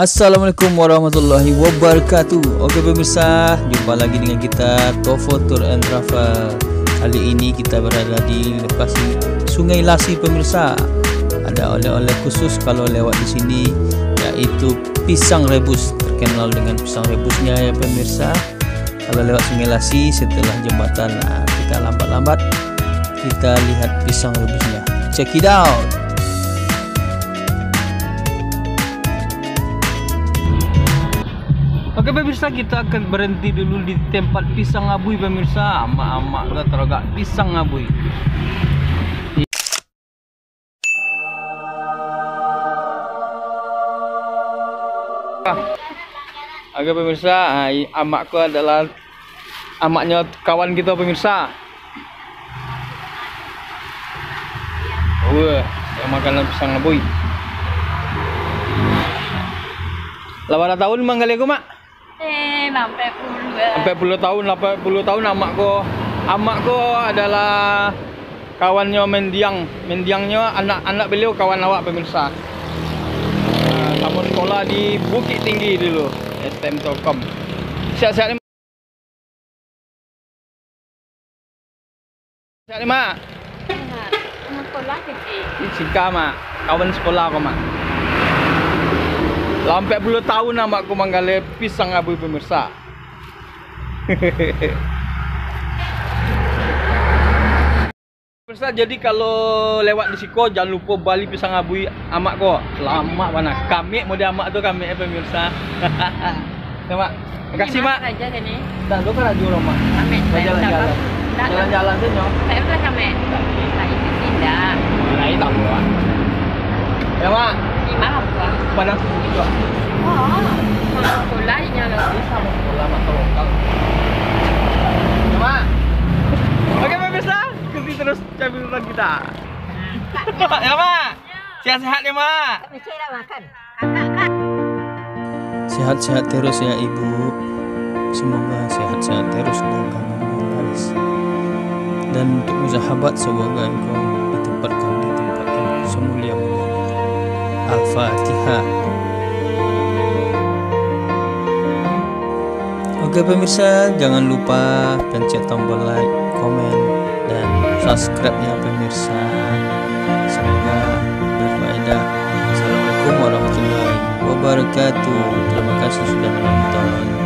Assalamualaikum warahmatullahi wabarakatuh. Oke pemirsa, jumpa lagi dengan kita Tofo Tour and Travel. Kali ini kita berada di lokasi Sungai Lasi pemirsa. Ada oleh-oleh khusus kalau lewat di sini, yaitu pisang rebus. Terkenal dengan pisang rebusnya ya pemirsa. Kalau lewat Sungai Lasi setelah jembatan, kita lambat-lambat kita lihat pisang rebusnya. Check it out. Oke pemirsa, kita akan berhenti dulu di tempat pisang abui pemirsa. Ama-ama udah teragak pisang abui. Oke pemirsa, amakku adalah amaknya kawan kita pemirsa. Yang makanan pisang abui. 8 tahun manggali aku mak. Sampai 10 tahun, 80 tahun amakku adalah kawannya mendiangnya anak beliau kawan awak pemirsa. Sama sekolah di Bukit Tinggi dulu, STM Telkom. Sehat-sehat nih mak. Sekolah kecil. Sika mak, kawan sekolah aku mak. Sampai 10 tahun amakku manggali pisang abui pemirsa. Pemirsa, jadi kalau lewat di Siko jangan lupa bali pisang abui amakku. Lama mana? Kami mau amak tuh kami pemirsa. Ya mak. Makasih mak. Aja sini. Dan lu kan ada rumah. Kami jalan-jalan. Jalan-jalan tuh nyok. Saya udah kami. Nah itu tidak. Nah itu tahu ah. Ya mak. Gimana apa? Padang juga. Oh, sekolahnya lagi. Sama sekolah atau lokal. Ya mak. Oke pemirsa, ikuti terus cabutan kita. Ya mak. Sehat-sehat ya mak. Mesti makan. Kakak. Sehat-sehat terus ya ibu. Semoga sehat-sehat terus dagangannya laris. Dan untuk sahabat, semoga engkau ditempatkan di tempat yang semulia-mulia. Al-Fatihah. Oke pemirsa, jangan lupa pencet tombol like, komen, dan subscribe ya pemirsa. Semoga berfaedah. Assalamualaikum warahmatullahi wabarakatuh. Terima kasih sudah menonton.